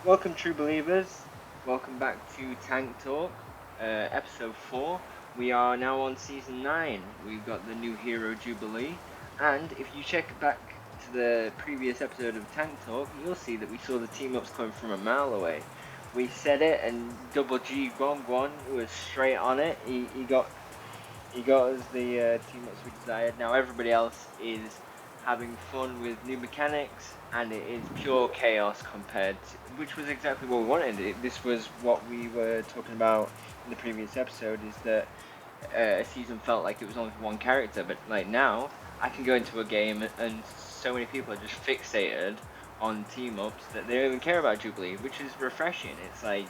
Welcome, true believers. Welcome back to Tank Talk, episode 4. We are now on season 9. We've got the new hero Jubilee, and if you check back to the previous episode of Tank Talk, you'll see that we saw the team ups coming from a mile away. We said it, and Double G Guangong was straight on it. He got us the team ups we desired. Now everybody else is having fun with new mechanics, and it is pure chaos compared to, which was exactly what we wanted. This was what we were talking about in the previous episode, is that a season felt like it was only for one character, but like now I can go into a game and so many people are just fixated on team ups that they don't even care about Jubilee, which is refreshing. It's like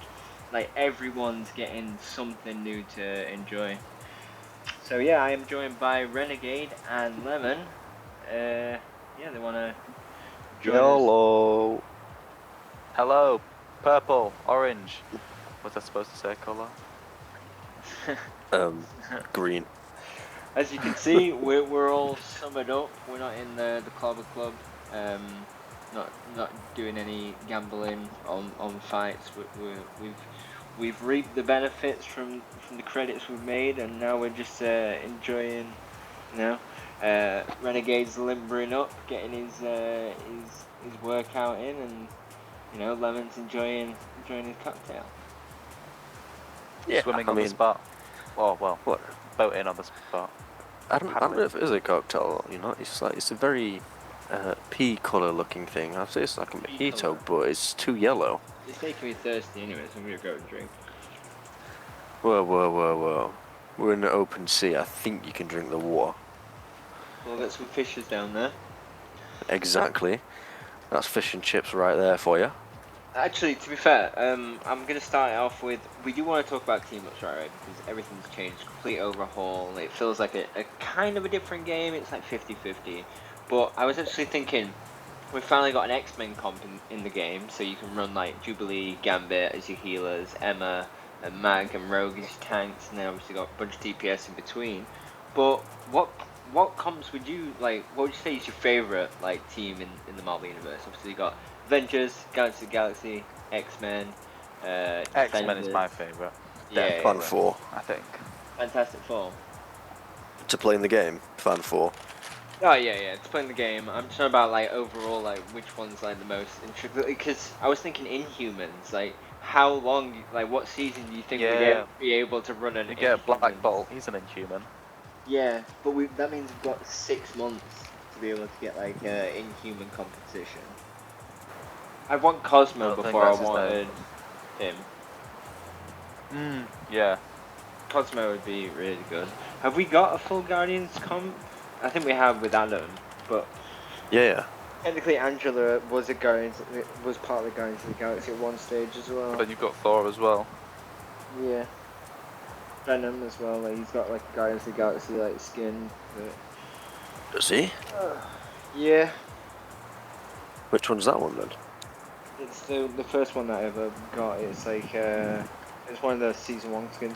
everyone's getting something new to enjoy. So yeah, I am joined by Renegade and Lemon. Yeah, they want to join Hello. us. Hello, purple, orange. Was I supposed to say colour? Green. As you can see, we're all summered up. We're not in the Clobber Club. Not doing any gambling on fights. We've reaped the benefits from the credits we've made, and now we're just enjoying, you know. Renegade's limbering up, getting his workout in, and Lemon's enjoying his cocktail. Yeah, swimming on the spot. Oh well, what? Boating on the spot. I don't know if it is a cocktail. It's a very pea colour looking thing. I'd say it's like a mojito, but it's too yellow. It's making me thirsty anyway, so I'm gonna go and drink. Whoa. We're in the open sea. I think you can drink the water. Well, there's some fishes down there. Exactly. That's fish and chips right there for you. Actually, to be fair, I'm going to start it off with, we do want to talk about team-ups, right? Because everything's changed, complete overhaul. It feels like a kind of a different game. It's like 50-50. But I was actually thinking, we've finally got an X-Men comp in the game, so you can run like Jubilee, Gambit as your healers, Emma, and Mag and Rogue as your tanks, and then obviously got a bunch of DPS in between. But what comps would you like? What would you say is your favorite like team in the Marvel universe? Obviously, you got Avengers, Guardians of the Galaxy, X-Men. X-Men is my favorite. Yeah, Fan 4. I think. Fantastic Four. To play in the game, Fan 4. Oh yeah, to play in the game. I'm talking about like overall, like which one's like the most intricate. Because I was thinking Inhumans, like how long, like what season do you think we'd be able to run an? You get Black Bolt. He's an Inhuman. Yeah, but that means we've got 6 months to be able to get like Inhuman competition. I want Cosmo before I wanted him. Yeah. Cosmo would be really good. Have we got a full Guardians comp? I think we have with Adam, but Yeah. technically Angela was part of the Guardians of the Galaxy at one stage as well. But you've got Thor as well. Yeah. Venom as well. Like he's got like a Guardians of the Galaxy like skin. But... Does he? Yeah. Which one's that one then? It's the first one that I ever got. It's like it's one of the season 1 skins.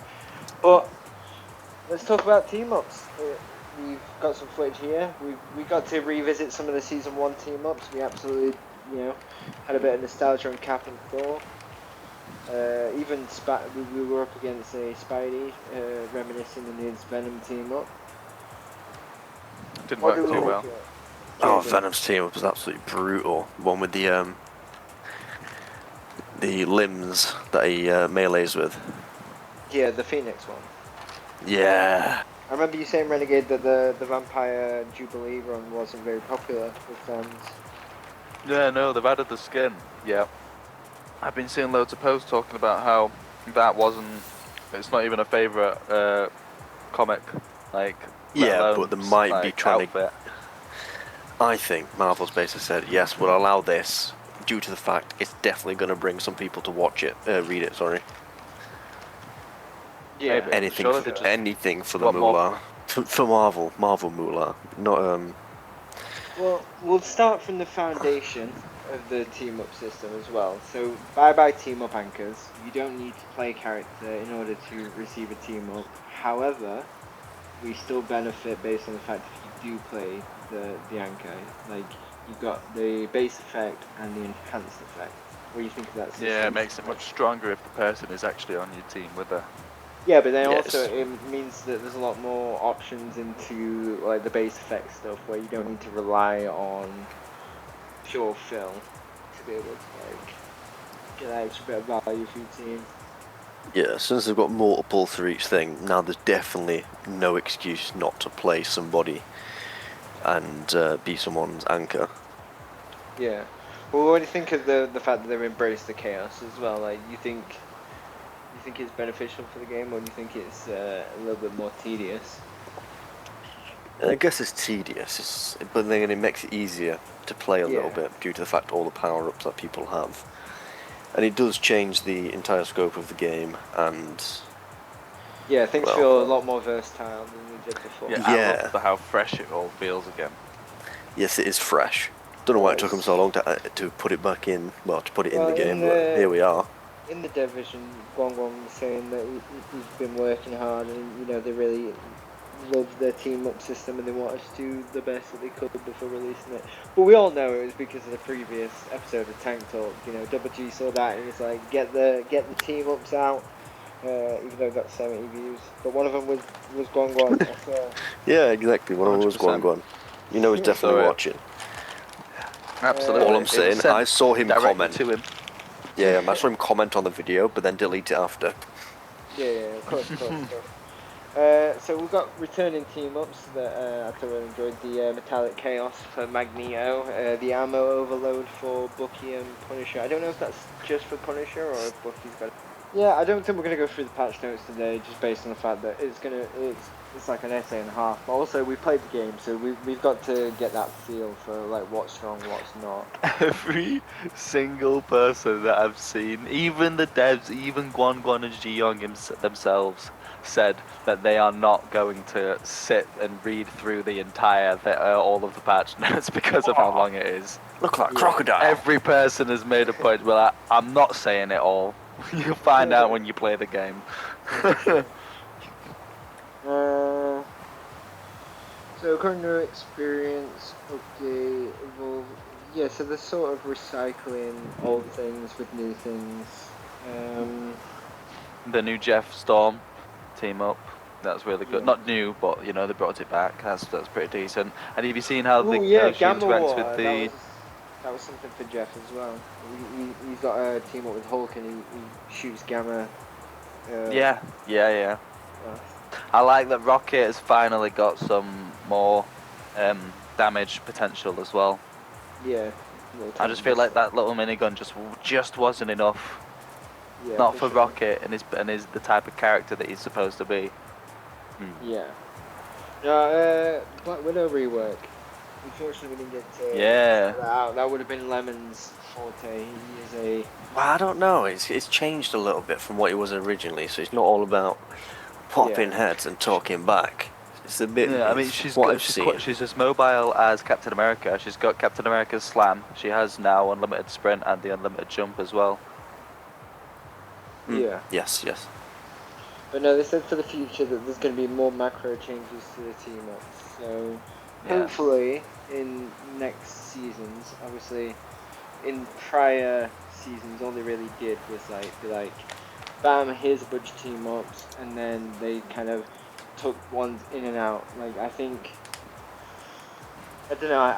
But let's talk about team ups. We've got some footage here. We got to revisit some of the season 1 team ups. We absolutely had a bit of nostalgia on Cap and Thor. Even we were up against a Spidey, reminiscing on his Venom team up. Didn't work too well. Oh, Venom's team up was absolutely brutal. One with the limbs that he melees with. Yeah, the Phoenix one. Yeah. I remember you saying, Renegade, that the Vampire Jubilee run wasn't very popular with fans. Yeah, no, they've added the skin. Yeah. I've been seeing loads of posts talking about how that it's not even a favourite comic, like. Yeah, but they might be trying outfit. I think Marvel's basically said, yes, we'll allow this due to the fact it's definitely going to bring some people to read it, sorry. Yeah. Maybe. Anything for the moolah. For Marvel moolah. Not, Well, we'll start from the foundation of the team-up system as well. So, bye-bye team-up anchors. You don't need to play a character in order to receive a team-up. However, we still benefit based on the fact that you do play the anchor. Like, you've got the base effect and the enhanced effect. What do you think of that system? Yeah, it makes it much stronger if the person is actually on your team with her. Yeah, but then Yes. also it means that there's a lot more options into like the base effect stuff where you don't need to rely on pure fill to be able to like get that extra bit of value for your team. Yeah, since they've got multiple for each thing, now there's definitely no excuse not to play somebody and be someone's anchor. Yeah. Well, what do you think of the fact that they've embraced the chaos as well? Like, you think it's beneficial for the game, or do you think it's a little bit more tedious? I guess it's tedious, but then it makes it easier to play a little Yeah. bit due to the fact all the power-ups that people have. And it does change the entire scope of the game, and Yeah, things well, feel a lot more versatile than they did before. Yeah, Yeah. I love how fresh it all feels again. yes, it is fresh. Don't know why it took them so long to put it back in, well, to put it in the game, but here we are. In the division, Guangong was saying that he's been working hard, and you know they really love their team up system, and they wanted to do the best that they could before releasing it. But we all know it was because of the previous episode of Tank Talk. You know, Double G saw that and he's like, get the team ups out. Even though it got 70 views, but one of them was Guangong. Yeah, exactly. One of them was 100%. Guangong. You know he's definitely watching. Absolutely. All I'm It was saying, sent I saw him directly comment. to him. Yeah, I saw him comment on the video, but then delete it after. Yeah, of course. So we've got returning team ups that I thoroughly enjoyed. The Metallic Chaos for Magneto, the Ammo Overload for Bucky and Punisher. I don't know if that's just for Punisher or if Bucky's got. Yeah, I don't think we're gonna go through the patch notes today, just based on the fact that it's like an essay and a half. But also we played the game, so we've got to get that feel for like what's strong, what's not. Every single person that I've seen, even the devs, even Guangong and Jiyong themselves, said that they are not going to sit and read through the entire all of the patch notes because of how long it is. Look like crocodile. Every person has made a point. Well, I'm not saying it all. You'll find out when you play the game. So current new experience, okay, evolve. Yeah, so they're sort of recycling old things with new things. The new Jeff Storm team up. That's really good. Yeah. Not new, but you know they brought it back. That's pretty decent. And have you seen how Ooh, yeah, she Gamma interacts War, with the? that was something for Jeff as well. He's got a team up with Hulk and he shoots Gamma. Yeah. I like that Rocket has finally got some more damage potential as well. Yeah. I just feel like that little minigun just wasn't enough. Yeah, Not for sure. Rocket and is the type of character that he's supposed to be. Yeah. Black Widow rework. Unfortunately, we didn't get to Yeah. that would have been Lemon's forte. He is a. Well, I don't know. It's changed a little bit from what it was originally, so it's not all about popping heads and talking back. It's a bit. Yeah, I mean, she's as mobile as Captain America. She's got Captain America's slam. She has now unlimited sprint and the unlimited jump as well. Yeah. Yes. But no, they said for the future that there's going to be more macro changes to the team up. So hopefully in next seasons, obviously in prior seasons, all they really did was be like, bam, here's a bunch of team ups, and then they kind of took ones in and out. Like I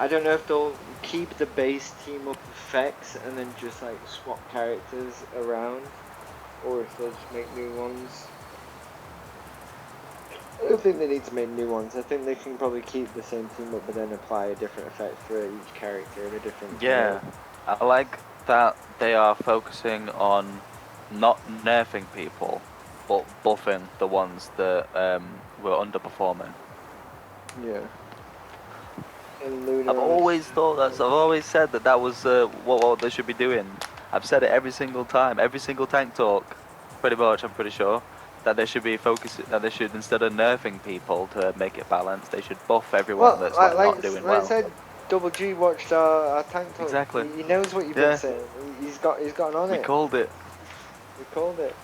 don't know if they'll keep the base team up effects and then just like swap characters around, or if they'll just make new ones. I don't think they need to make new ones. I think they can probably keep the same team up but then apply a different effect for each character in a different Yeah, I like that they are focusing on not nerfing people, but buffing the ones that were underperforming. Yeah. I've always thought that. I've always said that was what they should be doing. I've said it every single time, every single tank talk, pretty much. I'm pretty sure that they should be focusing. That they should, instead of nerfing people to make it balanced, they should buff everyone that's not doing well. Like I said, Double G watched our tank talk. Exactly. He knows what you've been saying. He's gotten on it. We called it. We called it.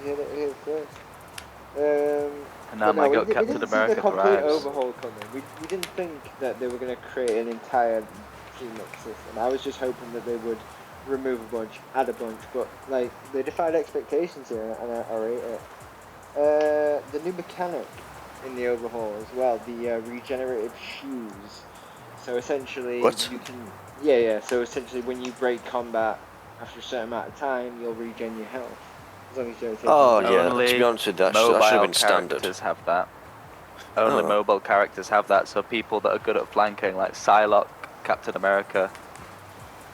He had it here first. And now my got Captain America the complete arrives. overhaul coming. We didn't think that they were going to create an entire team up system. I was just hoping that they would remove a bunch, add a bunch, but like they defied expectations here, and I rate it. The new mechanic in the overhaul as well, the regenerative shoes. So essentially, What? you can, yeah. So essentially, when you break combat after a certain amount of time, you'll regen your health as long as you don't take. Oh any yeah, Only to be honest with you, that should mobile have been standard. characters have that. Only Oh. mobile characters have that, so people that are good at flanking, like Psylocke, Captain America,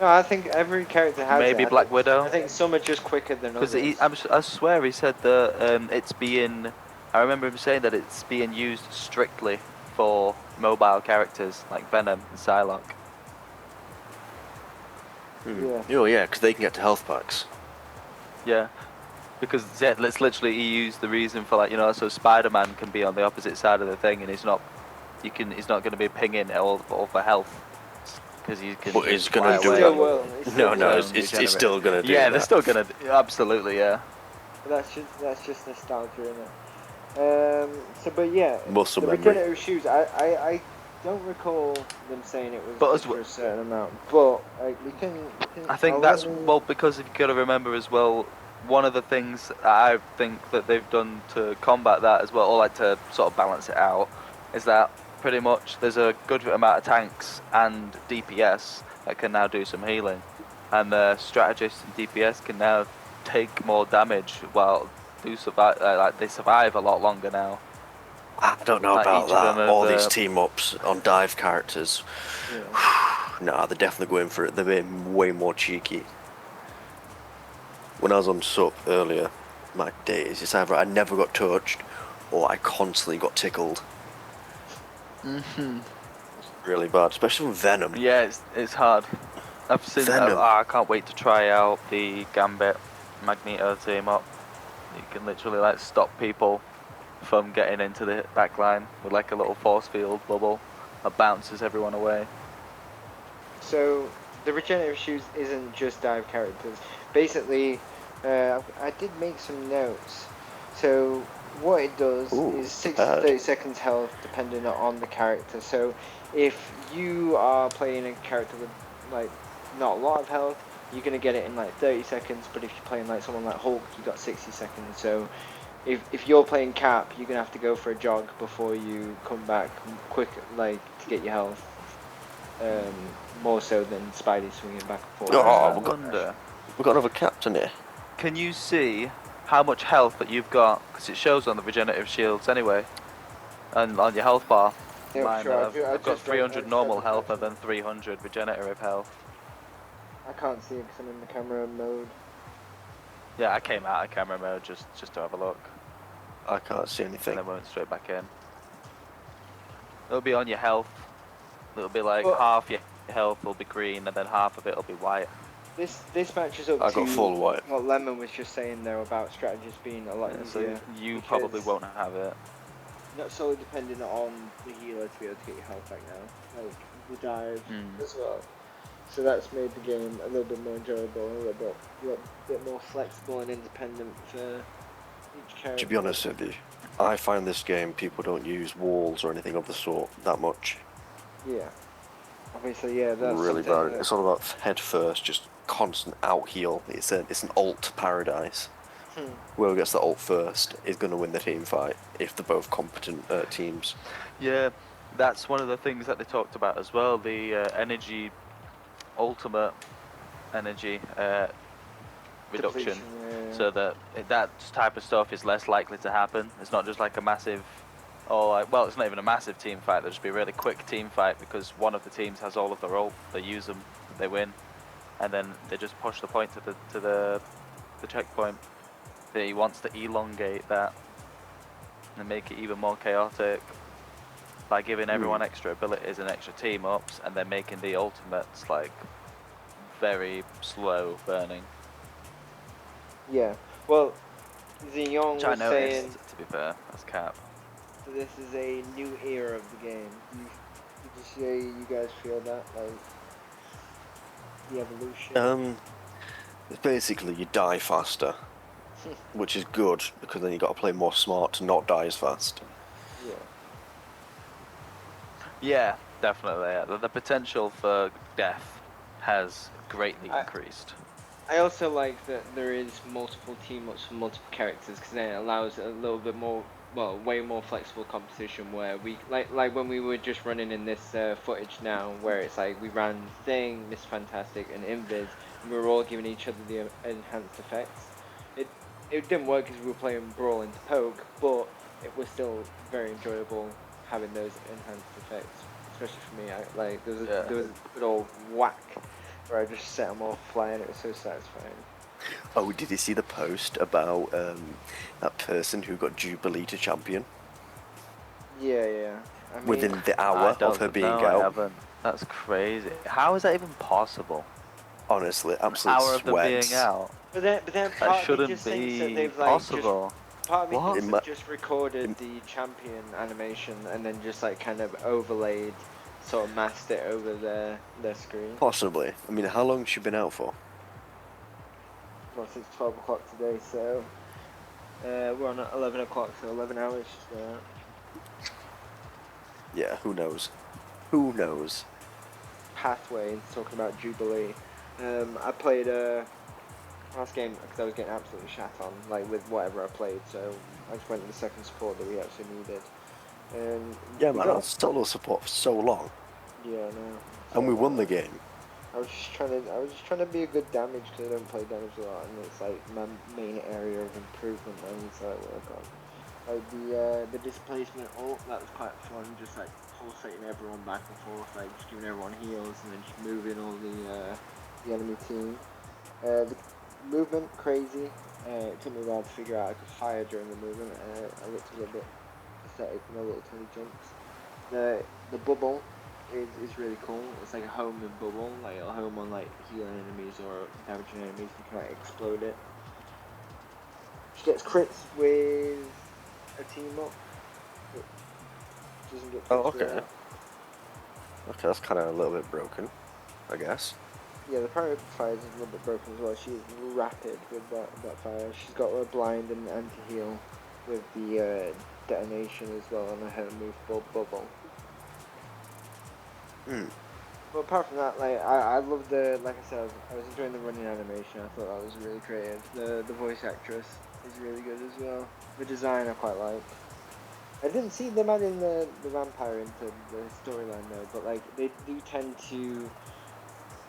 No, I think every character has maybe it. Black Widow. I think some are just quicker than Because others. I swear he said that it's being. I remember him saying that it's being used strictly for mobile characters like Venom and Psylocke. Yeah. Oh yeah, because they can get to health packs. Yeah, because let's literally he used the reason for like so Spider-Man can be on the opposite side of the thing and he's not going to be pinging all for health because he can. But he's just gonna fly do away. it. Still will. No, Zone it's regenerate. still gonna do Yeah, that. they're still gonna absolutely yeah. But that's just nostalgia, isn't it? But yeah, Muscle the memory. regenerative shoes. I don't recall them saying it was But just as for a certain amount. But we can I think I'll that's let me- well because you've got to remember as well. One of the things I think that they've done to combat that as well, or like to sort of balance it out, is that pretty much there's a good amount of tanks and DPS that can now do some healing, and the strategist and DPS can now take more damage while survive. Like they survive a lot longer now. I don't know Like, about each of them that. have, All these team ups on dive characters. Yeah. Nah, they're definitely going for it. They're being way more cheeky. When I was on SUP earlier, my days, it's either I never got touched or I constantly got tickled. Mm-hmm. Really bad, especially with Venom. Yeah, it's hard. I've seen. Venom. I can't wait to try out the Gambit Magneto team up. You can literally like stop people from getting into the backline with like a little force field bubble that bounces everyone away. So the regenerative shoes isn't just dive characters. Basically, I did make some notes. So what it does Ooh, is 6 to bad. 30 seconds health depending on the character. So if you are playing a character with like not a lot of health, you're gonna get it in like 30 seconds. But if you're playing like someone like Hulk, you got 60 seconds. So if you're playing Cap, you're gonna have to go for a jog before you come back quick, like to get your health. More so than Spidey swinging back and forth. Oh, I we've got- wonder, We've got another captain here. can you see how much health that you've got? Because it shows on the regenerative shields anyway, and on your health bar. Yeah, Mine, sure, I've got just 300 normal health and actually. then 300 regenerative health. I can't see it because I'm in the camera mode. Yeah, I came out of camera mode just to have a look, I can't see and anything. then went straight back in. It'll be on your health. It'll be like Well- half your health will be green, and then half of it will be white. This matches up I to got full white. what Lemon was just saying there about strategists being a lot Yeah, easier. so you probably because- won't have it. Not solely dependent on the healer to be able to get your health back now, like the dive Hmm. as well. So that's made the game a little bit more enjoyable, a little bit more flexible and independent for each character. To be honest with you, I find this game people don't use walls or anything of the sort that much. Yeah. Obviously, yeah, that's Really something bad. that- It's all about head first, just constant out heal. It's an alt paradise. Hmm. Whoever gets the ult first is going to win the team fight if they're both competent teams. Yeah, that's one of the things that they talked about as well. The energy, ultimate energy reduction, Depletion, yeah. so that type of stuff is less likely to happen. It's not just like a massive, well, it's not even a massive team fight. There'll just be a really quick team fight because one of the teams has all of their ult. They use them, they win, and then they just push the point to the checkpoint. He wants to elongate that and make it even more chaotic by giving everyone extra abilities and extra team ups, and then making the ultimates like very slow burning. Yeah. Well, Xeon Which I was noticed, saying to be fair, that's Cap. that this is a new era of the game. Did you say you guys feel that, like the evolution? It's basically you die faster, which is good because then you got to play more smart to not die as fast. Yeah. Yeah, definitely. The potential for death has greatly I- increased. I also like that there is multiple team ups for multiple characters because then it allows a little bit more, well, way more flexible competition where we like when we were just running in this footage now, where it's like we ran Thing, Miss Fantastic, and Invis, and we were all giving each other the enhanced effects. It didn't work because we were playing Brawl into Poke, but it was still very enjoyable having those enhanced effects, especially for me. There was a good old whack where I just set them all flying. It was so satisfying. Oh, did you see the post about that person who got Jubilee to champion Yeah. I mean, within the I hour of don't her being know, I out? haven't. That's crazy. How is that even possible? Honestly, An absolute hour of them sweats. being out. but then That part of me shouldn't just thinks that be they've possible. part of me What? thinks they've just recorded the champion animation and then just like kind of overlaid, sort of masked it over their screen. Possibly. I mean, how long has she been out for? Well, since 12 o'clock today, so we're on at 11 o'clock, so 11 hours. Yeah, who knows? Who knows? Pathway talking about Jubilee. I played last game because I was getting absolutely shat on, like with whatever I played. So I just went to the second support that we actually needed. And Yeah, we man, I got- was solo support for so long, Yeah, no. and we won the game. I was just trying to be a good damage because I don't play damage a lot, and it's like my main area of improvement I need to like work on. Like the displacement ult, that was quite fun, just like pulsating everyone back and forth, like just giving everyone heals and then just moving all the enemy team. The movement, crazy. It took me a while to figure out I could fire during the movement. I looked a little bit pathetic with my little tiny jumps. The bubble is really cool. It's like a homing bubble, like it'll home on like healing enemies or damaging enemies. You can like explode it. She gets crits with a team up. It doesn't get crits Oh, with okay. that. Okay, that's kind of a little bit broken, I guess. Yeah, the primary fire is a little bit broken as well. She is rapid with that fire. She's got a blind and anti-heal with the detonation as well on her move bubble. But apart from that, like I love like I said, I was enjoying the running animation. I thought that was really creative. The voice actress is really good as well. The design I quite like. I didn't see them adding the vampire into the storyline though, but like they do tend to.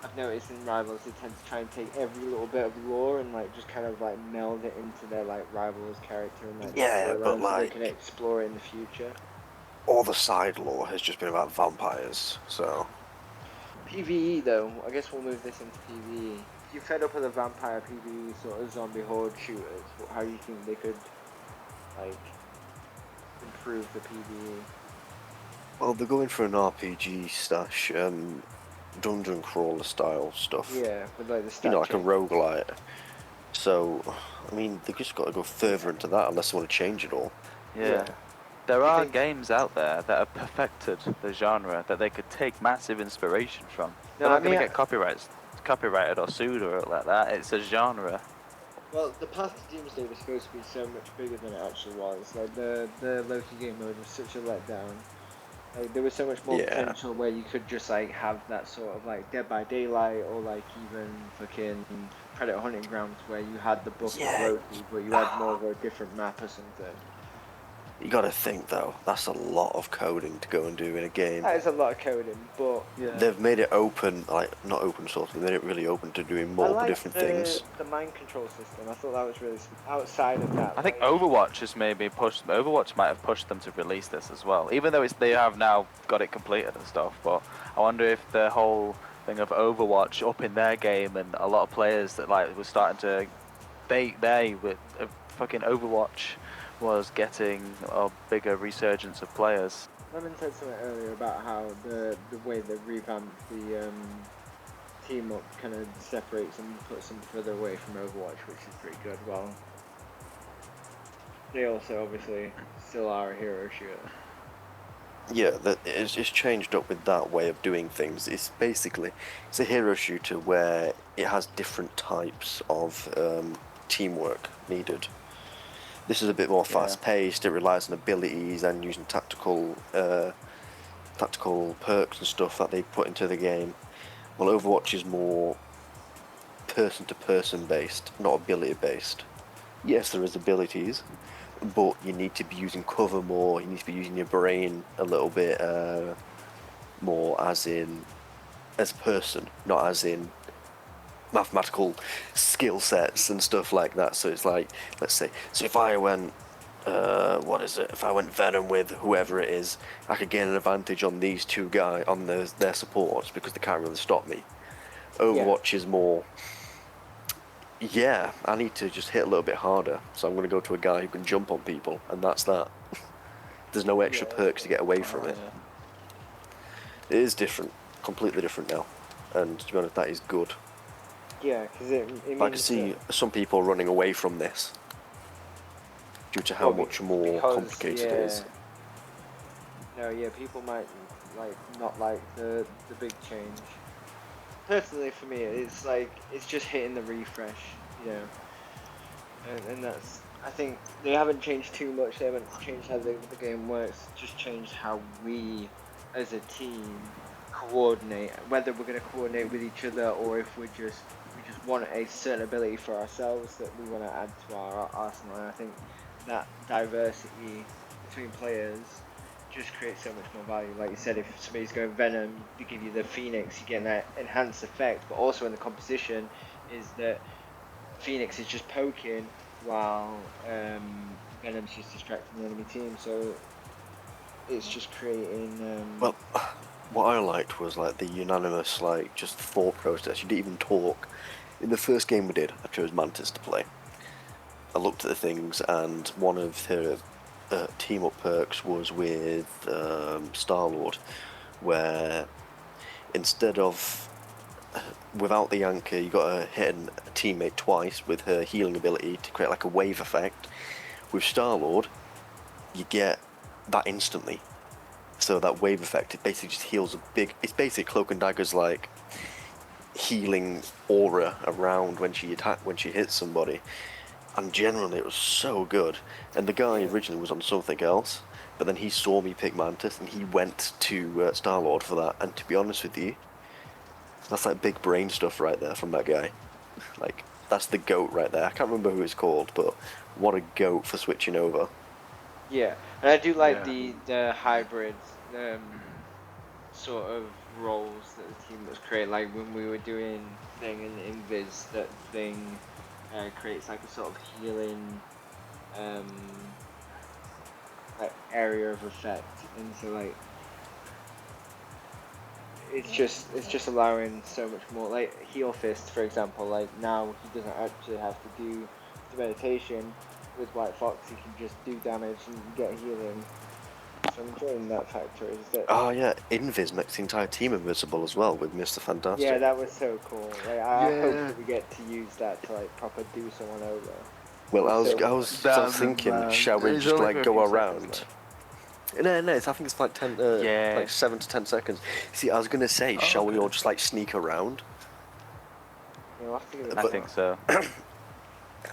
I've noticed in Rivals they tend to try and take every little bit of lore and like just kind of like meld it into their like Rivals character and like Yeah, storyline but, so they like- can explore it in the future. All the side lore has just been about vampires, so... PvE though, I guess we'll move this into PvE. If you're fed up with the vampire PvE sort of zombie horde shooters, how do you think they could like improve the PvE? Well, they're going for an RPG stash, dungeon crawler style stuff. Yeah, with like the stat You know, like a changes. roguelite. So, I mean, they've just got to go further into that unless they want to change it all. Yeah. There Do you are think- games out there that have perfected the genre that they could take massive inspiration from. No, They're not I going mean, to get copyrighted or sued or like that. It's a genre. Well, the path to Doomsday was supposed to be so much bigger than it actually was. Like the Loki game mode was such a letdown. Like there was so much more Yeah. potential where you could just like have that sort of like Dead by Daylight or like even fucking Predator Hunting Grounds where you had the book Yeah. of Loki but you had more of a different map or something. You got to think, though, that's a lot of coding to go and do in a game. That is a lot of coding, but They've made it open, like, not open source, they made it really open to doing I multiple liked different things. the mind control system. I thought that was really outside of that. I think like- Overwatch has maybe pushed. Overwatch might have pushed them to release this as well, even though they have now got it completed and stuff. But I wonder if the whole thing of Overwatch up in their game and a lot of players that like were starting to, they with fucking Overwatch was getting a bigger resurgence of players. Lemon said something earlier about how the way they revamped the team up kind of separates and puts them further away from Overwatch, which is pretty good. Well, they also obviously still are a hero shooter. Yeah, it's changed up with that way of doing things. It's a hero shooter where it has different types of teamwork needed. This is a bit more fast-paced. It relies on abilities and using tactical perks and stuff that they put into the game. Well, Overwatch is more person-to-person based, not ability-based. Yes, there is abilities, but you need to be using cover more. You need to be using your brain a little bit more, as a person, not as in mathematical skill sets and stuff like that. So it's like, let's say, so if I went, if I went Venom with whoever it is, I could gain an advantage on these two guys, on their supports, because they can't really stop me. Overwatch is more, yeah, I need to just hit a little bit harder, so I'm going to go to a guy who can jump on people, and that's that. There's no extra perks to get away from it. It is different, completely different now, and to be honest, that is good. Yeah, because it means I can see some people running away from this due to how much more complicated it is. No, yeah, people might not like the big change. Personally, for me, it's like it's just hitting the refresh, you know, and that's. I think they haven't changed too much. They haven't changed how the game works. Just changed how we, as a team, coordinate. Whether we're going to coordinate with each other or if we just want a certain ability for ourselves that we want to add to our arsenal. And I think that diversity between players just creates so much more value. Like you said, if somebody's going Venom, they give you the Phoenix, you get that enhanced effect. But also in the composition is that Phoenix is just poking while Venom's just distracting the enemy team. So it's just creating. Well, what I liked was like the unanimous just thought process. You didn't even talk. In the first game we did, I chose Mantis to play. I looked at the things, and one of her team up perks was with Star-Lord, where instead of without the anchor, you got to hit a teammate twice with her healing ability to create like a wave effect. With Star-Lord, you get that instantly. So that wave effect, it basically just heals it's basically Cloak and Dagger's like healing aura around when she hits somebody. And generally it was so good. And the guy originally was on something else, but then he saw me pick Mantis and he went to Star-Lord for that. And to be honest with you, that's like big brain stuff right there from that guy. Like, that's the GOAT right there. I can't remember who it's called, but what a GOAT for switching over. Yeah, and I do like the hybrid sort of roles that the team was creating. Like when we were doing thing in Invis, that thing creates like a sort of healing like area of effect, and so like it's just allowing so much more. Like Heal Fist, for example, like now he doesn't actually have to do the meditation. With White Fox, he can just do damage and get healing. So I'm enjoying that factor. Is that? Oh yeah, Invis makes the entire team invisible as well with Mr. Fantastic. Yeah, that was so cool. Like I hope that we get to use that to like proper do someone over. Well, I was thinking, shall we just like go around? No, I think it's like 7 to 10 seconds. See, I was gonna say, shall we all just like sneak around? Yeah, we'll have to give it I think so.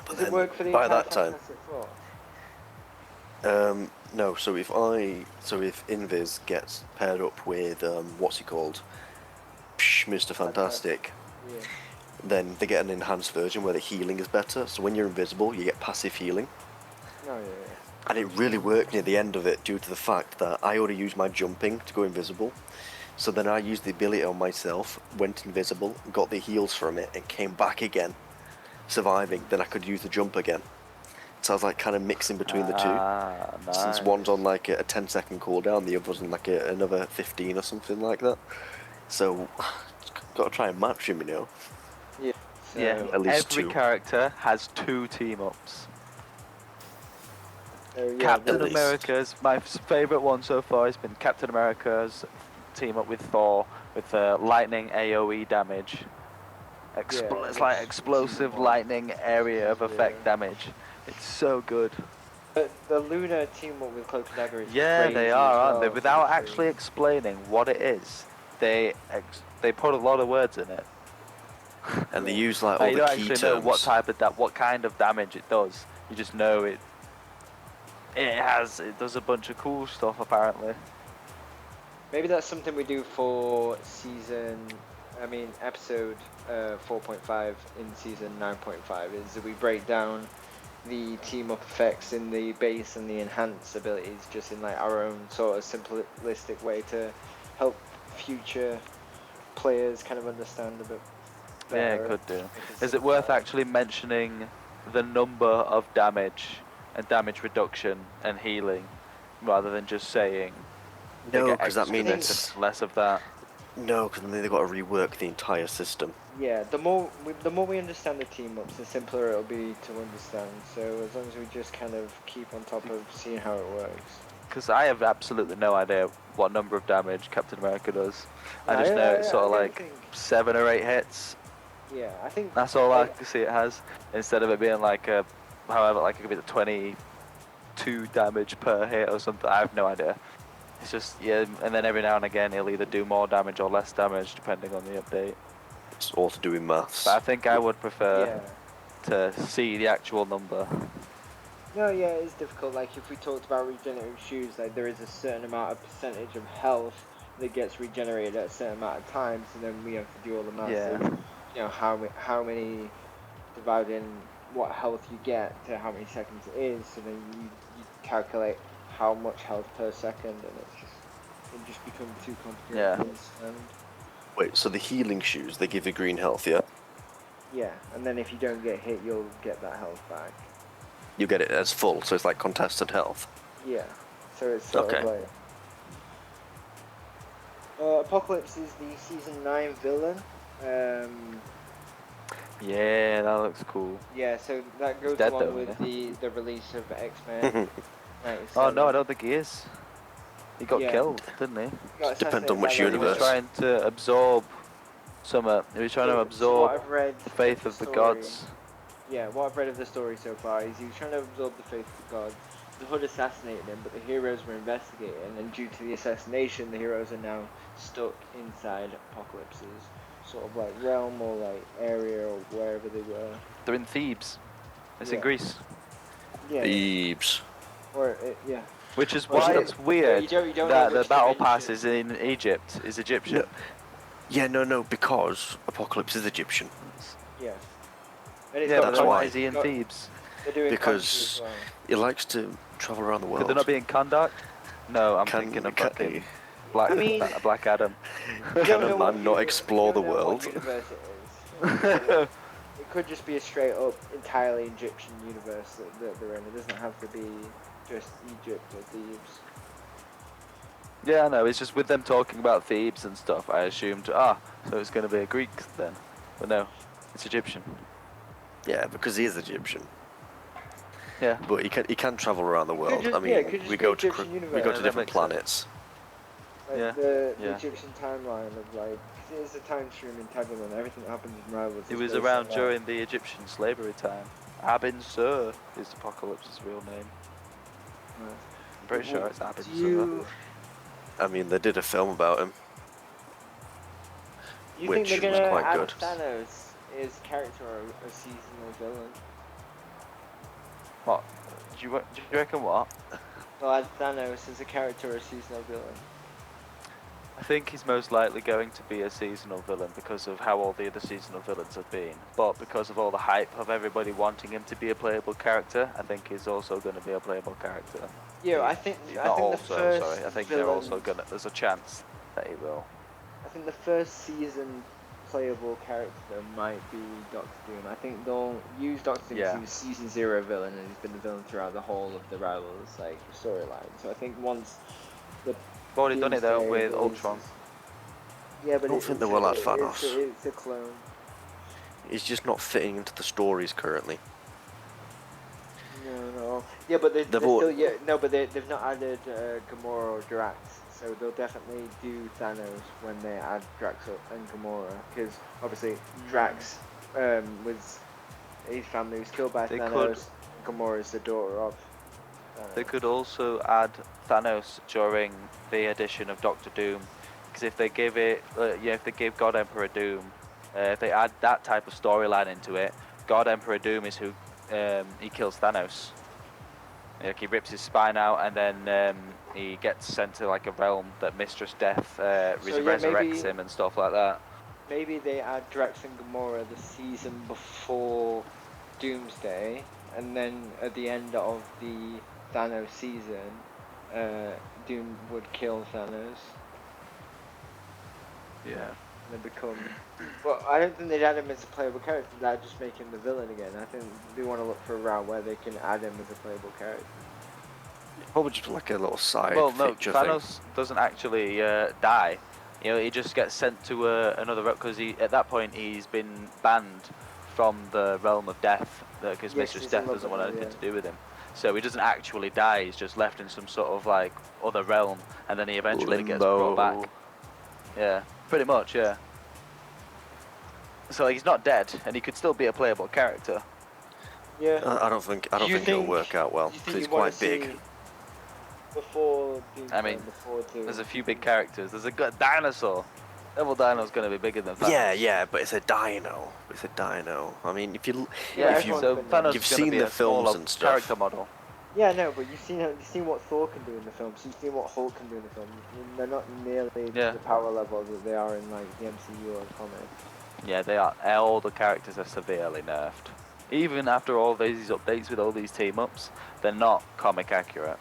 Does it work for the by entire that time, Fantastic Four? no. So if Invis gets paired up with what's he called, Mr. Fantastic, then they get an enhanced version where the healing is better. So when you're invisible, you get passive healing. Oh yeah. And it really worked near the end of it due to the fact that I already used my jumping to go invisible. So then I used the ability on myself, went invisible, got the heals from it, and came back again, surviving. Then I could use the jump again. So I was like kind of mixing between the two. Nice. Since one's on like a 10-second cooldown, the other's on like another 15 or something like that. So, got to try and match him, you know. Yeah. So, Yeah. At least Every two. character has 2 team ups. yeah, Captain at least. America's, my favourite one so far has been Captain America's team up with Thor with lightning AoE damage. It's like explosive lightning area of effect damage. It's so good. The Luna team up with Cloak and Dagger is Yeah, crazy they as are, well, aren't they? so Without it's actually explaining what it is, they put a lot of words in it. And they use like all You the don't key actually know terms. what kind of damage it does. You just know it. It does a bunch of cool stuff apparently. Maybe that's something we do for season I mean, episode 4.5 in season 9.5 is that we break down the team up effects in the base and the enhanced abilities just in like our own sort of simplistic way to help future players kind of understand a bit Yeah, better. it could do. Because Is it worth actually mentioning the number of damage and damage reduction and healing, rather than just saying they No, get because that extra means this and less of that? no, because then they've got to rework the entire system. Yeah, the more we understand the team ups, the simpler it'll be to understand. So as long as we just kind of keep on top of seeing how it works. Because I have absolutely no idea what number of damage Captain America does. I No, just know it's sort of I don't like think- 7 or 8 hits. Yeah, I think That's all I can see it has. Instead of it being like a, however, like it could be 22 damage per hit or something. I have no idea. It's just, yeah, and then every now and again he'll either do more damage or less damage depending on the update. It's all to do with maths. But I think I would prefer Yeah. to see the actual number. No, yeah, it's difficult. Like if we talked about regenerative shoes, like there is a certain amount of percentage of health that gets regenerated at a certain amount of times, and then we have to do all the maths. Yeah. Of, you know how many dividing what health you get to how many seconds it is, so then you calculate how much health per second, and it just becomes too complicated. Yeah. To understand. Wait, so the healing shoes, they give you green health, yeah? Yeah, and then if you don't get hit, you'll get that health back. You get it as full, so it's like contested health. Yeah, so it's sort of Okay. like... Apocalypse is the season 9 villain. Yeah, that looks cool. Yeah, so that goes dead along though, with yeah. the release of X-Men. Oh no, I don't think he is. He got Yeah. killed, didn't he? It depends on which He was universe. trying to absorb he was trying to absorb what I've read the faith of the story- gods. Yeah, what I've read of the story so far is he was trying to absorb the faith of the gods. The Hood assassinated him, but the heroes were investigating, and due to the assassination, the heroes are now stuck inside Apocalypse's sort of like realm or like area or wherever they were. They're in Thebes. It's in Yeah. Greece. Yeah. Thebes. Or yeah. Which is Well, why you- it's weird you don't know that the which battle dimension- pass is in Egypt, is Egyptian. No. Yeah, no, because Apocalypse is Egyptian. Yeah. And it's Yeah, got but that's then why. why is he in got- Thebes? They're doing Because country as well. He likes to travel around the world. Could they not be in Kahndaq? No, I'm Can- thinking of can- fucking Black, I mean- Black Adam. You Can don't a know man what not uni- explore you the don't know what world? universe it is. It could just be a straight up entirely Egyptian universe that they're in. It doesn't have to be just Egypt or Thebes. Yeah, I know. It's just with them talking about Thebes and stuff, I assumed, so it's going to be a Greek then. But no, it's Egyptian. Yeah, because he is Egyptian. Yeah. But he can travel around the world. just- I mean, yeah, it could just we be go to Egyptian we universe. go Yeah, to that different makes sense. planets. Like Yeah, the yeah. Egyptian timeline of like, 'cause it is a time stream in Tabula and everything that happens in Rivals. He is was based around on that. during the Egyptian slavery time. Abin Sur is Apocalypse's real name. Right. I'm pretty sure it's Abin Do Sur. you, I mean, they did a film about him. you Which think they're was gonna quite add good. Thanos as character or a seasonal villain? What? Do you reckon what? They'll add Thanos as a character or a seasonal villain. I think he's most likely going to be a seasonal villain because of how all the other seasonal villains have been. But because of all the hype of everybody wanting him to be a playable character, I think he's also going to be a playable character. Yeah, I think Not the also, first sorry. I think they're villain- also going to... There's a chance that he will. I think the first season playable character might be Doctor Doom. I think they'll use Doctor Doom because Yeah. he was season 0 villain and he's been the villain throughout the whole of the Rivals like storyline. So I think once the They've already done it though Doomsday with releases- Ultron. Yeah, but I don't think they will add Thanos. It's a clone. He's just not fitting into the stories currently. No. Yeah, but they're They've all- still but they've not added Gamora or Drax, so they'll definitely do Thanos when they add Drax and Gamora, because obviously Drax was his family was killed by They Thanos. Gamora is the daughter of Thanos. They could also add Thanos during the edition of Doctor Doom, because if they give it, if they give God Emperor Doom, if they add that type of storyline into it, God Emperor Doom is who he kills Thanos. Like he rips his spine out, and then he gets sent to like a realm that Mistress Death yeah, resurrects maybe- him and stuff like that. maybe they add Drax and Gamora the season before Doomsday, and then at the end of the Thanos season, Doom would kill Thanos. Yeah. And they become. Well, I don't think they'd add him as a playable character. That'd just make him the villain again. I think they want to look for a route where they can add him as a playable character. Probably just like a little side Well, no, feature Thanos doesn't actually die. You know, he just gets sent to another realm because at that point he's been banned from the realm of death because Mistress Death doesn't want anything to do with him. So he doesn't actually die. He's just left in some sort of like other realm, and then he eventually gets brought back. Yeah, pretty much. Yeah. So he's not dead, and he could still be a playable character. Yeah. I don't think it'll work out well because he's quite big. Before I mean, there's a few big characters. There's a good dinosaur. Devil Dino's gonna be bigger than Thanos. Yeah, but it's a dino. It's a dino. I mean, if you so Thanos you've is gonna seen be the a films smaller and stuff. character model. Yeah, no, but you've seen what Thor can do in the films. You've seen what Hulk can do in the films. They're not nearly the power level that they are in like the MCU or comics. Yeah, they are. All the characters are severely nerfed. Even after all these updates with all these team ups, they're not comic accurate.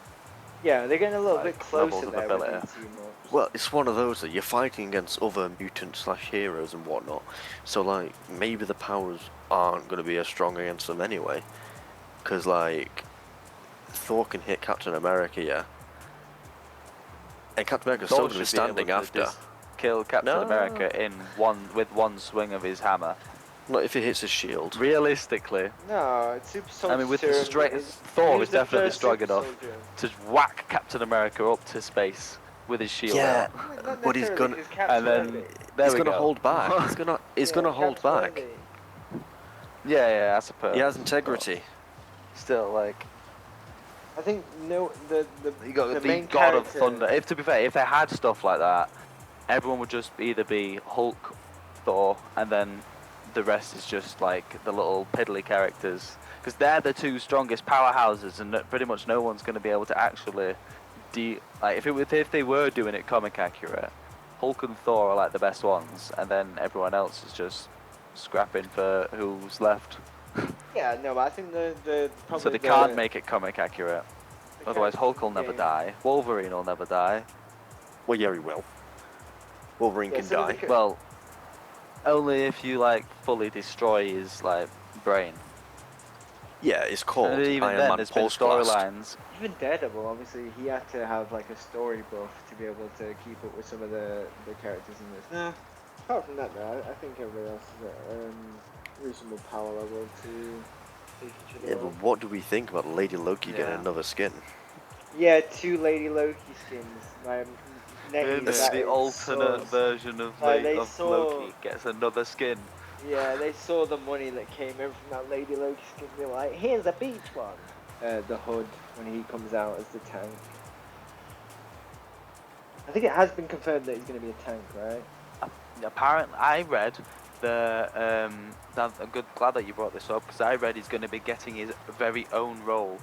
Yeah, they're getting a little bit closer levels of there ability. with these team ups. Well, it's one of those that you're fighting against other mutants / heroes and whatnot. So like maybe the powers aren't going to be as strong against them anyway, because like Thor can hit Captain America, yeah, and Captain America's still going to be standing after. Kill Captain America with one swing of his hammer. Not if it hits his shield. Realistically. No, it's Super Soldier. I mean, with the Thor is definitely strong enough to whack Captain America up to space with his shield. Yeah, out. but he's gonna, and then he's gonna hold back. He's gonna hold back. Yeah, I suppose. He has integrity. Still, like. I think the You got the main God of character- Thunder. To be fair, if they had stuff like that, everyone would just either be Hulk, Thor, and then the rest is just like the little piddly characters, because they're the two strongest powerhouses, and pretty much no one's going to be able to actually like if they were doing it comic accurate, Hulk and Thor are like the best ones, and then everyone else is just scrapping for who's left. Yeah, no, but I think the So they can't make it comic accurate. Otherwise, Hulk will never die. Wolverine will never die. Well, yeah, he will. Wolverine can die. Well, only if you like fully destroy his like brain. Yeah, it's called And even Iron then, Man there's been Pulse Blast. storylines. Even Daredevil, obviously, he had to have like a story buff to be able to keep up with some of the characters in this. Nah, apart from that, though, I think everybody else is at reasonable power level to take each other Yeah, on. but what do we think about Lady Loki getting another skin? Yeah, 2 Lady Loki skins. Like, The alternate version of Loki gets another skin. Yeah, they saw the money that came in from that Lady Loki skin. They were like, here's a beach one. The hood when he comes out as the tank. I think it has been confirmed that he's going to be a tank, right? Apparently, I read I'm glad that you brought this up, because I read he's going to be getting his very own role.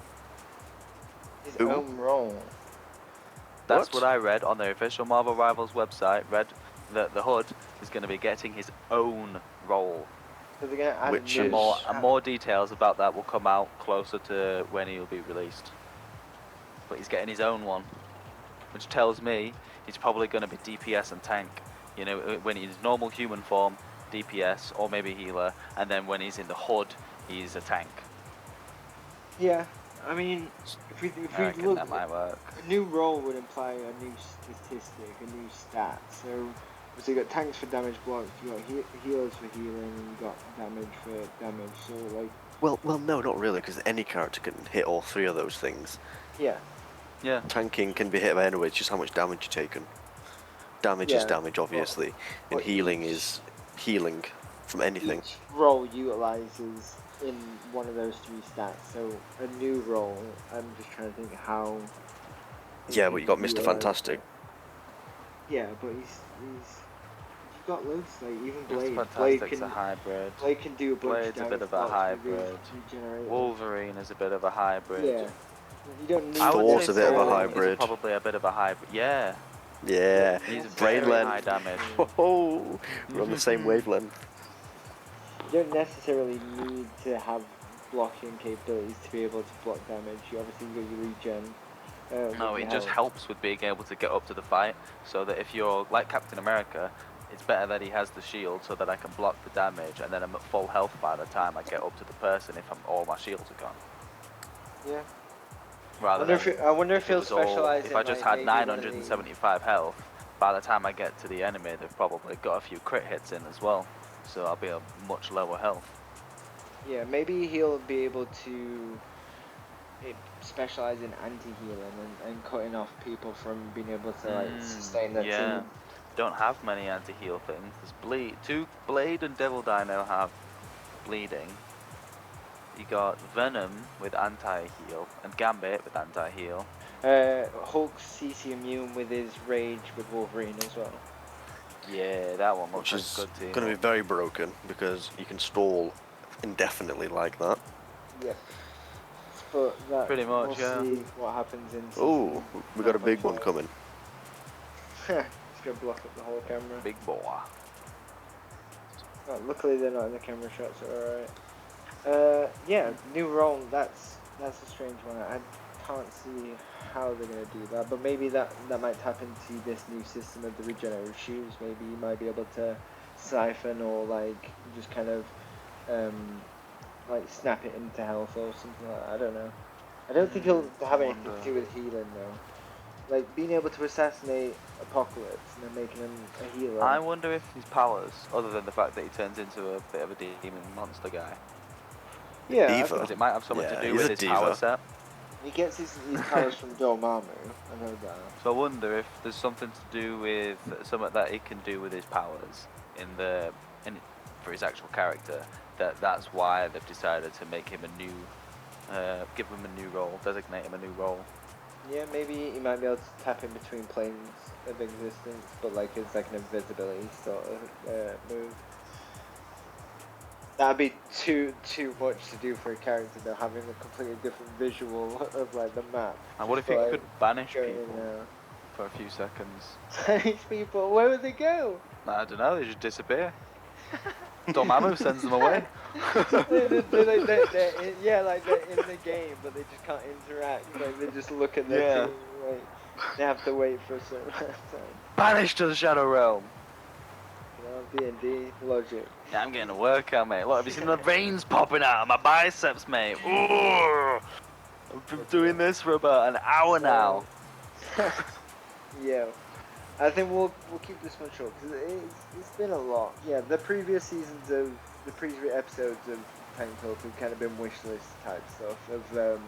His own role. That's what I read on the official Marvel Rivals website. Read that the Hood is going to be getting his own role. So they're going to add Which and more details about that will come out closer to when he'll be released. But he's getting his own one, which tells me he's probably going to be DPS and tank. You know, when he's normal human form, DPS or maybe healer, and then when he's in the Hood, he's a tank. Yeah, I mean, if we look, that might work. A new role would imply a new statistic, a new stat. So you got tanks for damage blocks, you got healers for healing, and you got damage for damage. So like. Well, no, not really, because any character can hit all 3 of those things. Yeah. Yeah. Tanking can be hit by anyway, it's just how much damage you're taking. Damage is damage, obviously, and healing is healing from anything. Each role utilizes in one of those 3 stats. So a new role, I'm just trying to think how. Yeah, but you got Mr. Fantastic. Yeah, but he's you've got loads, like even Blade. Mr. Fantastic's a hybrid. Blade can do a bunch Blade's of a bit of a damage hybrid. regenerate. Wolverine is a bit of a hybrid. Yeah. You don't need Thor's say a bit of a Thor is hybrid. Probably a bit of a hybrid. Yeah. Yeah, He's brain very length. high damage. Oh, we're on the same wavelength. You don't necessarily need to have blocking capabilities to be able to block damage. You obviously got your regen. No, with it your just health. helps with being able to get up to the fight, so that if you're like Captain America, it's better that he has the shield so that I can block the damage, and then I'm at full health by the time I get up to the person if all my shields are gone. Yeah. Rather I wonder if it he'll was all, specialize if in I just like had maybe one of the- 975 health, by the time I get to the enemy, they've probably got a few crit hits in as well, so I'll be at much lower health. Yeah, maybe he'll be able to specialize in anti-healing and cutting off people from being able to like sustain their Yeah, team. don't have many anti-heal things. There's two Blade and Devil Dino have bleeding. You got Venom with anti-heal and Gambit with anti-heal. Hulk's CC immune with his rage with Wolverine as well. Yeah, that one looks Which like is a good team. going to be very broken because you can stall indefinitely like that. Yep. But that, Pretty much, we'll yeah. see what happens in Oh, season we got a big 9.5. one coming. It's gonna block up the whole camera. Big boy. Oh, luckily they're not in the camera shots, so alright. Yeah, new role, that's a strange one. I can't see how they're gonna do that, but maybe that might tap into this new system of the regenerative shoes. Maybe you might be able to siphon or like just kind of like snap it into health or something like that. I don't know. I don't think he'll have anything to do with healing though. Like being able to assassinate Apocalypse and then making him a healer. I wonder if his powers, other than the fact that he turns into a bit of a demon monster guy, Yeah, Diva. because it might have something Yeah, to do he's with a his diva. power set. he gets his powers from Dormammu. I know that. So I wonder if there's something to do with something that he can do with his powers for his actual character. That's why they've decided to make him a new, give him a new role, designate him a new role. Yeah, maybe he might be able to tap in between planes of existence, but like it's like an invisibility sort of move. That'd be too much to do for a character though, having a completely different visual of like the map. And what if Just he by could banish going in people there. for a few seconds? These people, where would they go? I don't know, they just disappear. Dormammu sends them away. Yeah, like they're in the game, but they just can't interact. Like they just look at their Yeah. team. Like they have to wait for a certain amount of time. Banished to the Shadow Realm. You know, D&D logic. Yeah, I'm getting a workout, mate. Look, have you seen the veins popping out of my biceps, mate? Ooh! I've been doing this for about an hour now. Yeah, I think we'll keep this one short because it's been a lot. Yeah, the previous episodes of Tank Talk have kind of been wish list type stuff of them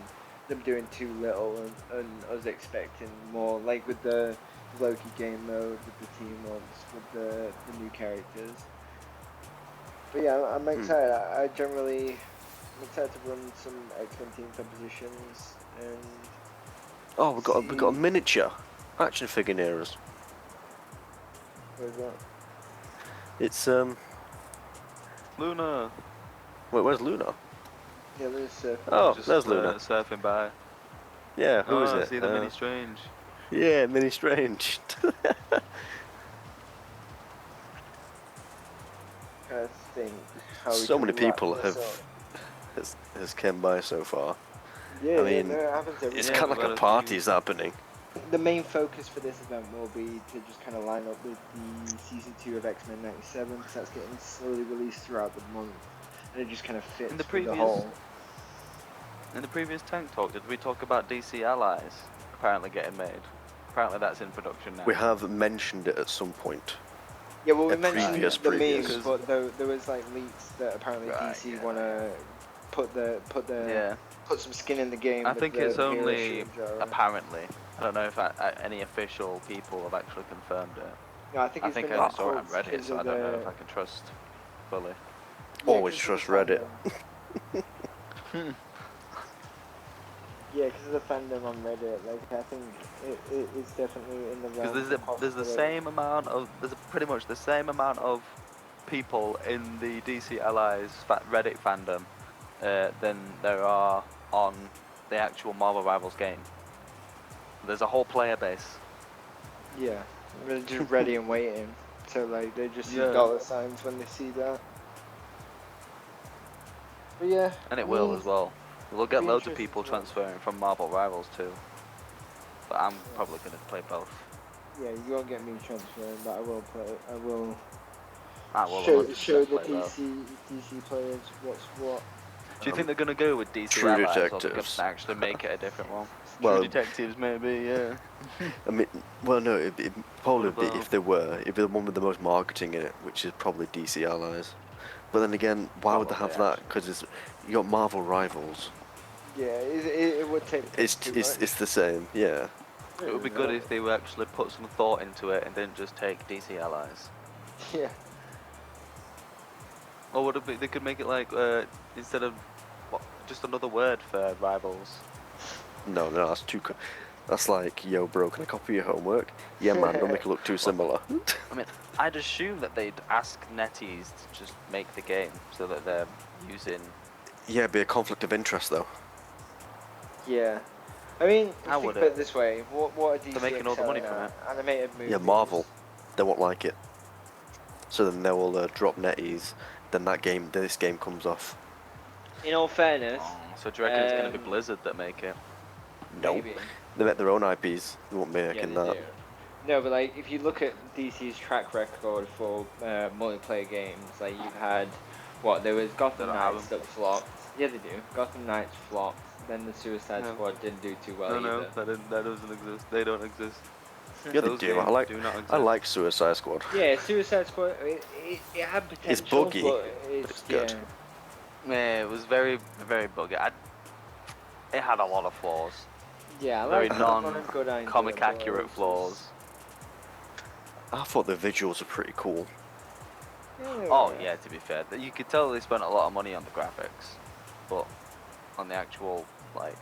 doing too little and us expecting more, like with the Loki game mode, with the team mods, with the new characters. But yeah, I'm excited. I'm excited to run some X-Men team compositions and. Oh, we got a miniature action figure near us. Where's that? It's Luna. wait, where's Luna? Yeah, there's Oh, Just, there's Luna. Surfing by. Yeah, who is Oh, it? see the Mini Strange. Yeah, Mini Strange. I think how we So can many wrap people this have up. has come by so far. Yeah, I mean, no, it happens every It's day. kind of we've like a got a party's few- happening. The main focus for this event will be to just kind of line up with the season 2 of X-Men 97, because that's getting slowly released throughout the month, and it just kind of fits In the with previous- the whole. In the previous Tank Talk, did we talk about DC Allies apparently getting made? Apparently that's in production now. We have mentioned it at some point. Yeah, well, we a mentioned previous- the previous. memes, but there was like leaks that apparently Right, DC yeah. want to put Yeah, some skin in the game. I with think the it's hero only shield jar. apparently. I don't know if any official people have actually confirmed it. No, I think I it's think been I saw it on leaked Reddit, because so I of don't know the- if I can trust fully. Yeah, Always 'cause of trust the Reddit. fandom. Yeah, because of the fandom on Reddit, like I think it's definitely in the realm. Because of there's the possibility. same amount of pretty much the same amount of people in the DC Allies Reddit fandom than there are on the actual Marvel Rivals game. There's a whole player base. Yeah. They're just ready and waiting. So like they just see Yeah. dollar signs when they see that. But yeah. And it I will mean, as well. We'll get be loads of interesting people to watch. transferring from Marvel Rivals too. But I'm probably going to play both. Yeah, you won't get me transferring, but I will play. I will I will show 100% the play both. DC players what's what. Do you think they're going to go with DC True Allies, or they're going Detectives. to actually make it a different one? Well- True Detectives, maybe, yeah. I mean, well, no, it'd probably What be, about- if there were, it'd be the one with the most marketing in it, which is probably DC Allies. But then again, why would they have Probably, that? Because you got Marvel Rivals. Yeah, it would take. It's too it's much. it's the same, yeah. It would be good if they would actually put some thought into it and didn't just take DC Allies. Yeah. Or would it be, they could make it like, instead of, what, just another word for Rivals. No, that's too. That's like, yo, bro, can I copy your homework? Yeah, man, don't make it look too similar. I mean, I'd assume that they'd ask netties to just make the game so that they're using... Yeah, be a conflict of interest though. Yeah. I mean, How think would of it it? this way. What are DC They're making all the money excelling from at? Animated movies. Yeah, Marvel, they won't like it. So then they will drop netties. Then this game comes off. In all fairness. Oh, so do you reckon it's going to be Blizzard that make it? No, Maybe. they make their own IPs. They won't be Yeah, making they that. do. No, but like if you look at DC's track record for multiplayer games, like you've had what there was Gotham They don't have Knights that flopped. Yeah, they do. Gotham Knights flopped. Then the Suicide No. Squad didn't do too well No, either. that doesn't exist. They don't exist. Yeah, they Those do. games I like. do not exist. I like Suicide Squad. Yeah, Suicide Squad. It had potential. It's buggy, but it's good. Yeah, it was very, very buggy. It had a lot of flaws. Yeah, I Very like non-good idea, comic but accurate it's flaws. I thought the visuals were pretty cool. Oh yeah, to be fair, you could tell they spent a lot of money on the graphics, but on the actual like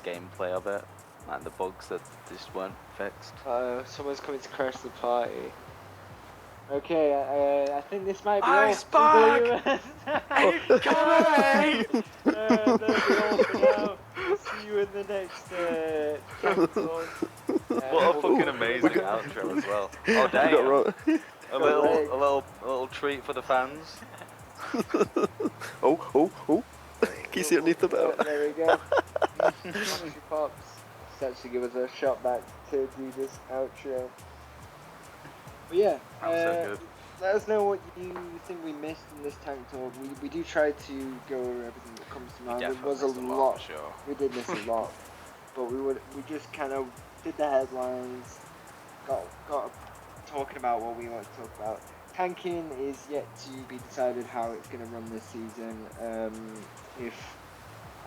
gameplay of it and the bugs that just weren't fixed. Someone's coming to crash the party. Okay, I think this might be Ice all. Pack! It's coming! That'll be all for now. We'll see you in the next Tank Talk. What a fucking amazing outro as well. Oh We got damn! wrong. A little treat for the fans. Oh. Can you see underneath the belt? There we go. She pops. Let's actually give us a shot back to do this outro. But yeah, That was so good. let us know what you think we missed in this Tank Talk. We do try to go over everything that comes to mind. There was a lot. for sure. We did miss a lot, but we just kind of did the headlines, got talking about what we want to talk about. Tanking is yet to be decided how it's going to run this season.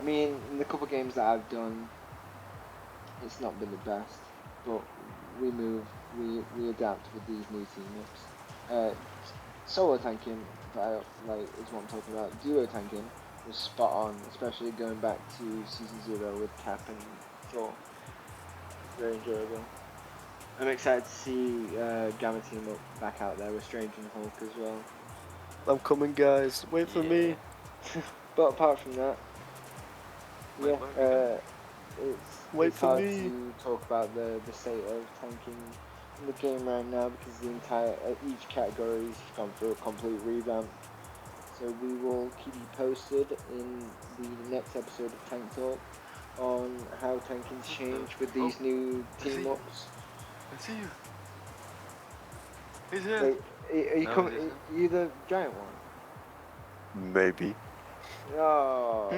In the couple games that I've done, it's not been the best, but we move, we adapt with these new team-ups. Solo tanking, is what I'm talking about. Duo tanking was spot on, especially going back to Season 0 with Cap and Thor. Very enjoyable. I'm excited to see Gamma team up back out there with Strange and Hulk as well. I'm coming, guys. Wait for me. But apart from that, Wait, it's for hard me. to talk about the state of tanking in the game right now because the entire each category has gone through a complete revamp. So we will keep you posted in the next episode of Tank Talk on how tanking's changed with these new team ups. I see you. He's here. Wait, are you No, coming? he isn't. Are you the giant one? Maybe. Oh.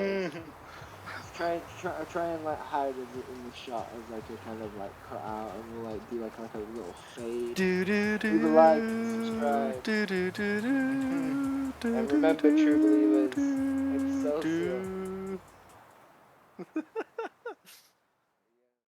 Try and like hide in the shot as like a kind of like cut out, and we'll like do like a little fade. Leave a like, subscribe, and remember, true believers, Excelsior.